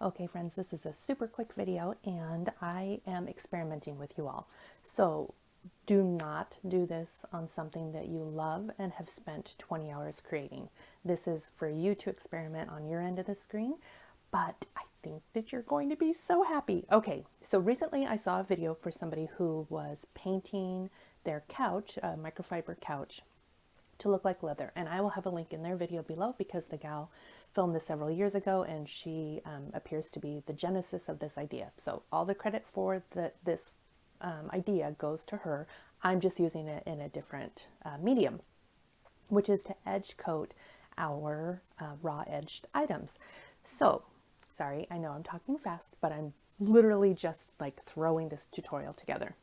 Okay friends, this is a super quick video and I am experimenting with you all. So do not do this on something that you love and have spent 20 hours creating. This is for you to experiment on your end of the screen, but I think that you're going to be so happy. Okay, so recently I saw a video for somebody who was painting their couch, a microfiber couch, to look like leather, and I will have a link in their video below because the gal filmed this several years ago and she appears to be the genesis of this idea. So all the credit for this idea goes to her. I'm just using it in a different medium, which is to edge coat our raw edged items. So sorry, I know I'm talking fast, but I'm literally just like throwing this tutorial together.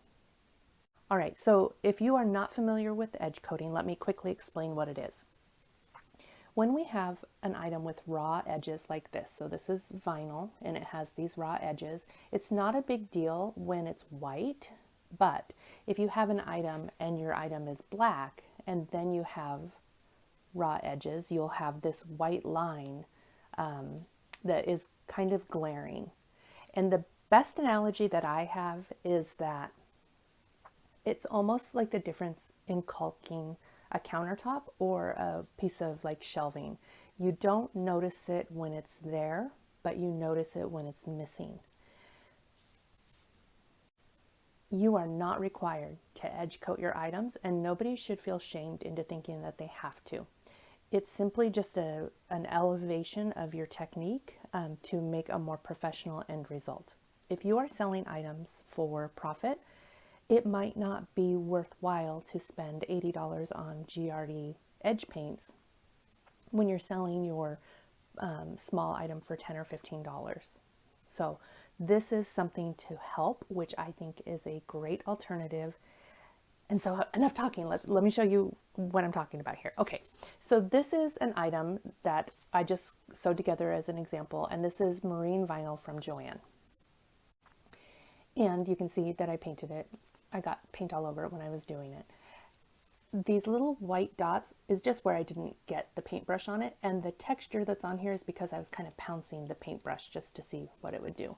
All right, so if you are not familiar with edge coating, let me quickly explain what it is. When we have an item with raw edges like this, so this is vinyl and it has these raw edges, it's not a big deal when it's white, but if you have an item and your item is black and then you have raw edges, you'll have this white line that is kind of glaring. And the best analogy that I have is that it's almost like the difference in caulking a countertop or a piece of like shelving. You don't notice it when it's there, but you notice it when it's missing. You are not required to edge coat your items, and nobody should feel shamed into thinking that they have to. It's simply just an elevation of your technique to make a more professional end result. If you are selling items for profit, it might not be worthwhile to spend $80 on GRD edge paints when you're selling your small item for $10 or $15. So this is something to help, which I think is a great alternative. And so enough talking, let me show you what I'm talking about here. Okay, so this is an item that I just sewed together as an example, and this is marine vinyl from Joann. And you can see that I painted it. I got paint all over it when I was doing it. These little white dots is just where I didn't get the paintbrush on it, and the texture that's on here is because I was kind of pouncing the paintbrush just to see what it would do.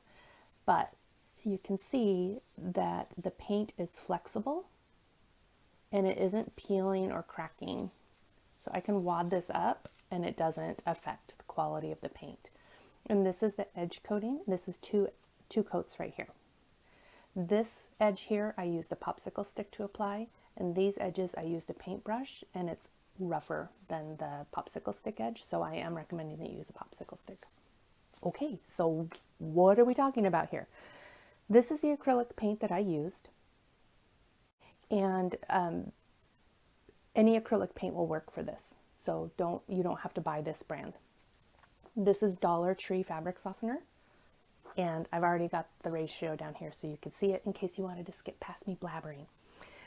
But you can see that the paint is flexible and it isn't peeling or cracking. So I can wad this up and it doesn't affect the quality of the paint. And this is the edge coating. This is two coats right here. This edge here, I used a popsicle stick to apply, and these edges I used a paintbrush, and it's rougher than the popsicle stick edge, so I am recommending that you use a popsicle stick. Okay, so what are we talking about here? This is the acrylic paint that I used, and any acrylic paint will work for this, so you don't have to buy this brand. This is Dollar Tree fabric softener. And I've already got the ratio down here so you could see it in case you wanted to skip past me blabbering.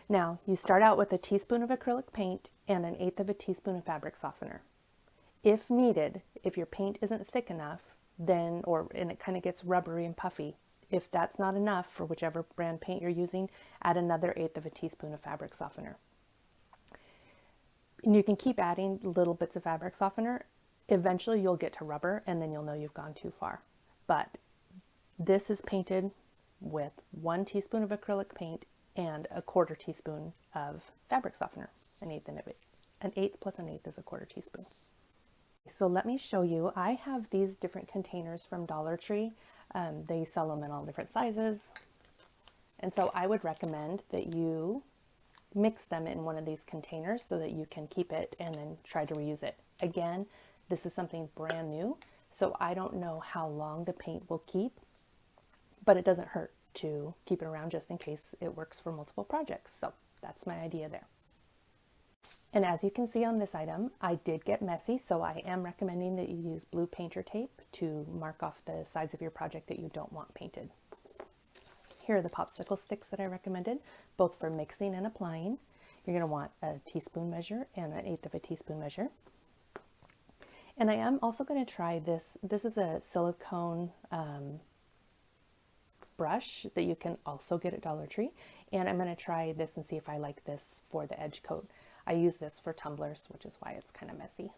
Now, you start out with a teaspoon of acrylic paint and 1/8 of a teaspoon of fabric softener. If needed, if your paint isn't thick enough, and it kind of gets rubbery and puffy, if that's not enough for whichever brand paint you're using, add another 1/8 of a teaspoon of fabric softener. And you can keep adding little bits of fabric softener. Eventually you'll get to rubber and then you'll know you've gone too far. But this is painted with 1 teaspoon of acrylic paint and 1/4 teaspoon of fabric softener, 1/8 of it. 1/8 plus 1/8 is 1/4 teaspoon. So let me show you. I have these different containers from Dollar Tree. They sell them in all different sizes. And so I would recommend that you mix them in one of these containers so that you can keep it and then try to reuse it. Again, this is something brand new, so I don't know how long the paint will keep, but it doesn't hurt to keep it around just in case it works for multiple projects. So that's my idea there. And as you can see on this item, I did get messy, so I am recommending that you use blue painter tape to mark off the sides of your project that you don't want painted. Here are the popsicle sticks that I recommended, both for mixing and applying. You're going to want a teaspoon measure and 1/8 of a teaspoon measure. And I am also going to try this. This is a silicone brush that you can also get at Dollar Tree, and I'm going to try this and see if I like this for the edge coat. I use this for tumblers, which is why it's kind of messy,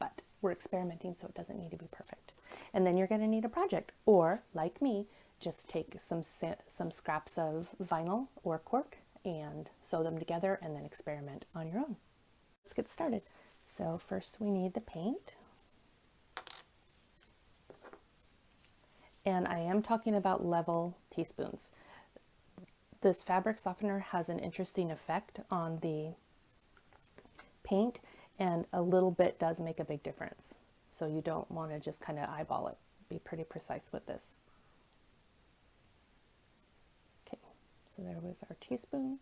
but we're experimenting, so it doesn't need to be perfect. And then you're going to need a project. Or, like me, just take some scraps of vinyl or cork and sew them together and then experiment on your own. Let's get started. So first we need the paint. And I am talking about level teaspoons. This fabric softener has an interesting effect on the paint, and a little bit does make a big difference. So you don't want to just kind of eyeball it. Be pretty precise with this. Okay, so there was our teaspoon.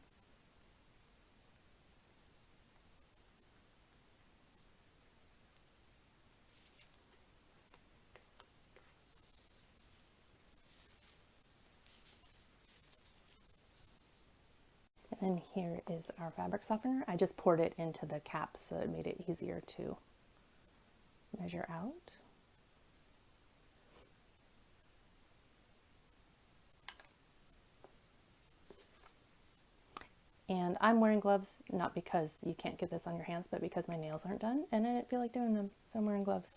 And then here is our fabric softener. I just poured it into the cap so it made it easier to measure out. And I'm wearing gloves, not because you can't get this on your hands, but because my nails aren't done and I didn't feel like doing them, so I'm wearing gloves.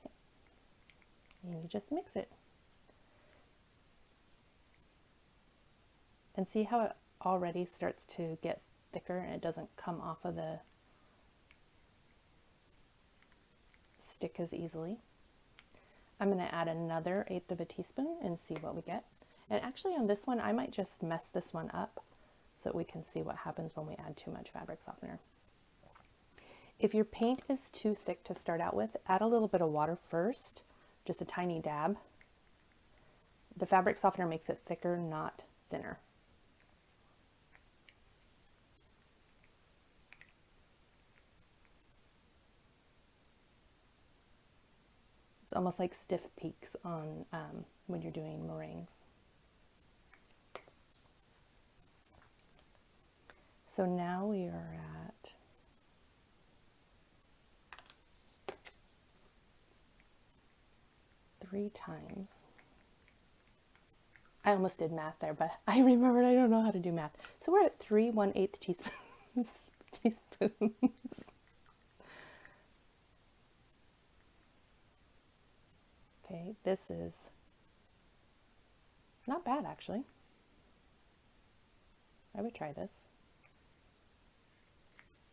Okay. And you just mix it. And see how it already starts to get thicker and it doesn't come off of the stick as easily. I'm going to add another 1/8 of a teaspoon and see what we get. And actually on this one, I might just mess this one up so we can see what happens when we add too much fabric softener. If your paint is too thick to start out with, add a little bit of water first, just a tiny dab. The fabric softener makes it thicker, not thinner. It's almost like stiff peaks on when you're doing meringues. So now we are at three times. I almost did math there, but I remembered I don't know how to do math. So we're at 3 1/8 teaspoons. Okay, this is not bad actually. I would try this.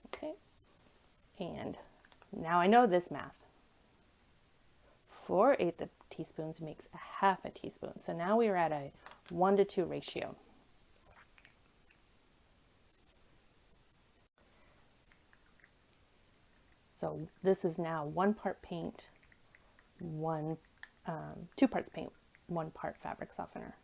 Okay, and now I know this math. 4/8 teaspoons makes a 1/2 teaspoon. So now we are at a 1:2 ratio. So this is now 1 part paint, 2 parts paint, 1 part fabric softener.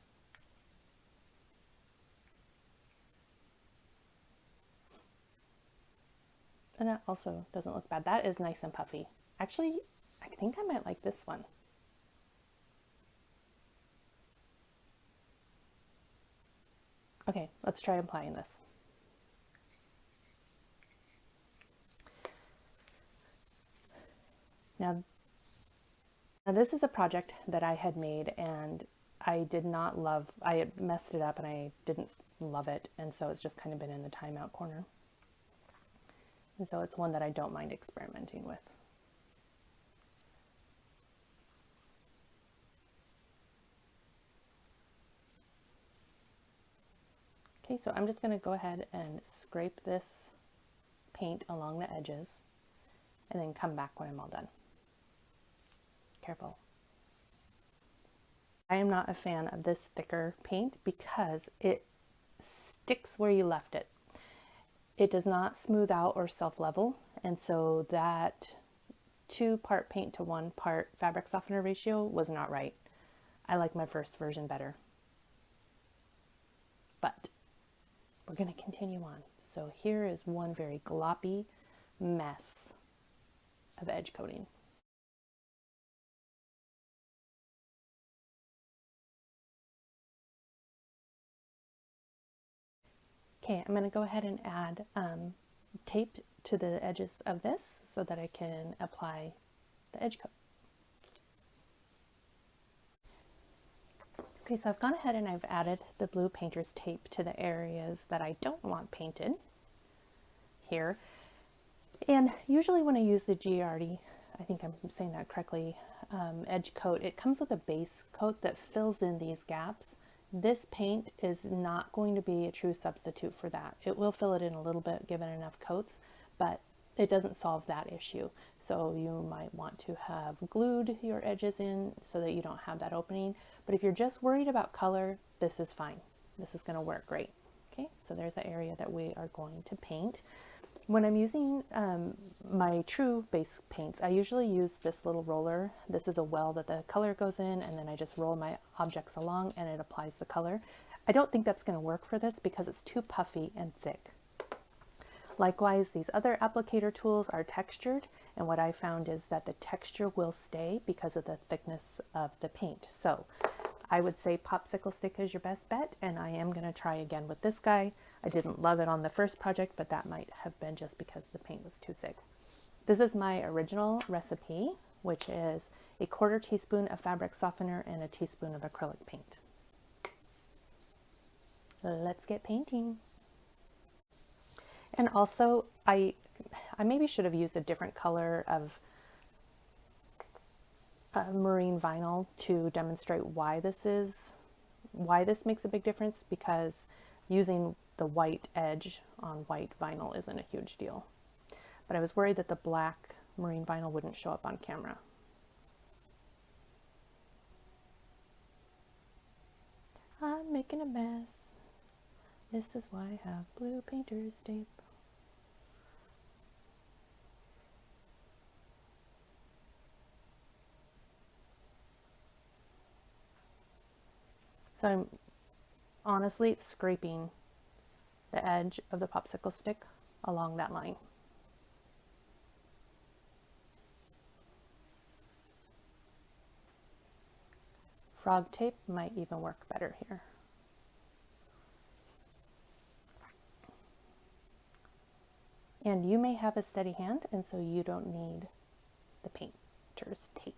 And that also doesn't look bad. That is nice and puffy. Actually, I think I might like this one. Okay, let's try applying this. Now this is a project that I had made and I did not love. I had messed it up and I didn't love it, and so it's just kind of been in the timeout corner. And so it's one that I don't mind experimenting with. Okay, so I'm just going to go ahead and scrape this paint along the edges and then come back when I'm all done. Careful. I am not a fan of this thicker paint because it sticks where you left it. It does not smooth out or self-level, and so that 2 part paint to 1 part fabric softener ratio was not right. I like my first version better. But we're going to continue on. So here is one very gloppy mess of edge coating. Okay, I'm going to go ahead and add tape to the edges of this so that I can apply the edge coat. Okay, so I've gone ahead and I've added the blue painter's tape to the areas that I don't want painted here. And usually when I use the Giardi I think I'm saying that correctly, edge coat. It comes with a base coat that fills in these gaps. This paint is not going to be a true substitute for that. It will fill it in a little bit given enough coats, but it doesn't solve that issue. So you might want to have glued your edges in so that you don't have that opening. But if you're just worried about color, this is fine. This is going to work great. Okay, so there's the area that we are going to paint. When I'm using my true base paints, I usually use this little roller. This is a well that the color goes in, and then I just roll my objects along and it applies the color. I don't think that's going to work for this because it's too puffy and thick. Likewise, these other applicator tools are textured, and what I found is that the texture will stay because of the thickness of the paint. So I would say popsicle stick is your best bet, and I am going to try again with this guy. I didn't love it on the first project, but that might have been just because the paint was too thick. This is my original recipe, which is a 1/4 teaspoon of fabric softener and a teaspoon of acrylic paint. Let's get painting. And also, I maybe should have used a different color of marine vinyl to demonstrate why this makes a big difference, because using the white edge on white vinyl isn't a huge deal. But I was worried that the black marine vinyl wouldn't show up on camera. I'm making a mess. This is why I have blue painter's tape. So I'm honestly scraping the edge of the popsicle stick along that line. Frog tape might even work better here. And you may have a steady hand, and so you don't need the painter's tape.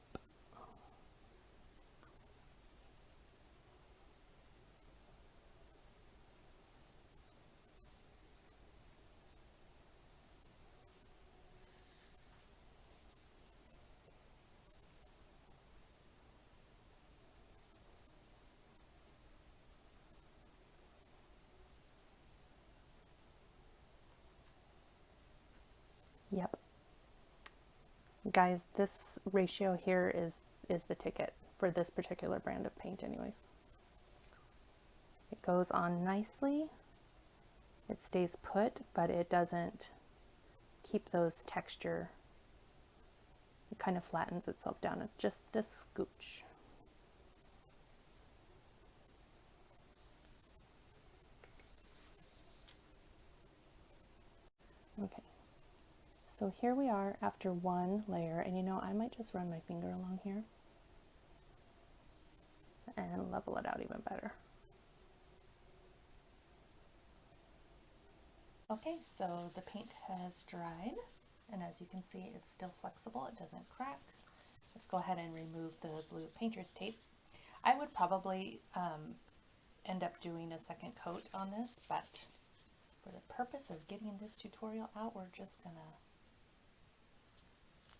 Yep. Guys, this ratio here is the ticket for this particular brand of paint anyways. It goes on nicely. It stays put, but it doesn't keep those texture. It kind of flattens itself down at just this scooch. Okay. So here we are after one layer, and you know, I might just run my finger along here and level it out even better. Okay, so the paint has dried, and as you can see, it's still flexible, it doesn't crack. Let's go ahead and remove the blue painter's tape. I would probably end up doing a second coat on this, but for the purpose of getting this tutorial out, we're just gonna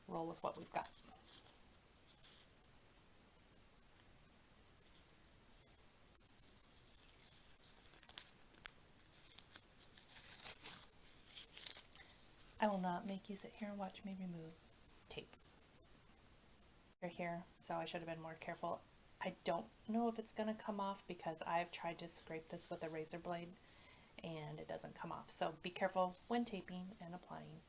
roll with what we've got. I will not make you sit here and watch me remove tape. You're here, so I should have been more careful. I don't know if it's going to come off because I've tried to scrape this with a razor blade and it doesn't come off. So be careful when taping and applying.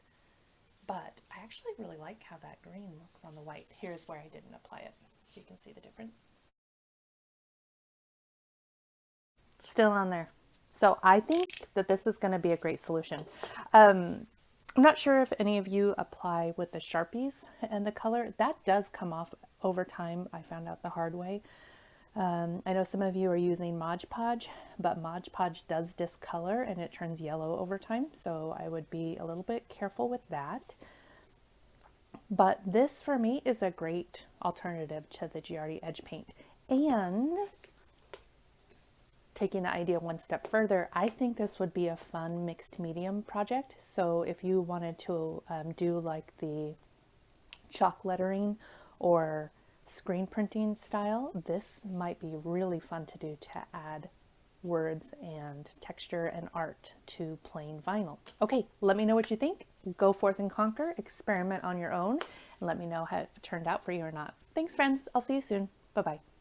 But I actually really like how that green looks on the white. Here's where I didn't apply it, so you can see the difference. Still on there. So I think that this is going to be a great solution. I'm not sure if any of you apply with the Sharpies and the color. That does come off over time. I found out the hard way. I know some of you are using Mod Podge, but Mod Podge does discolor and it turns yellow over time. So I would be a little bit careful with that. But this for me is a great alternative to the Giardi Edge Paint. And taking the idea one step further, I think this would be a fun mixed medium project. So if you wanted to do like the chalk lettering or screen printing style, this might be really fun to do to add words and texture and art to plain vinyl. Okay, let me know what you think. Go forth and conquer, experiment on your own, and let me know how it turned out for you or not. Thanks, friends. I'll see you soon. Bye-bye.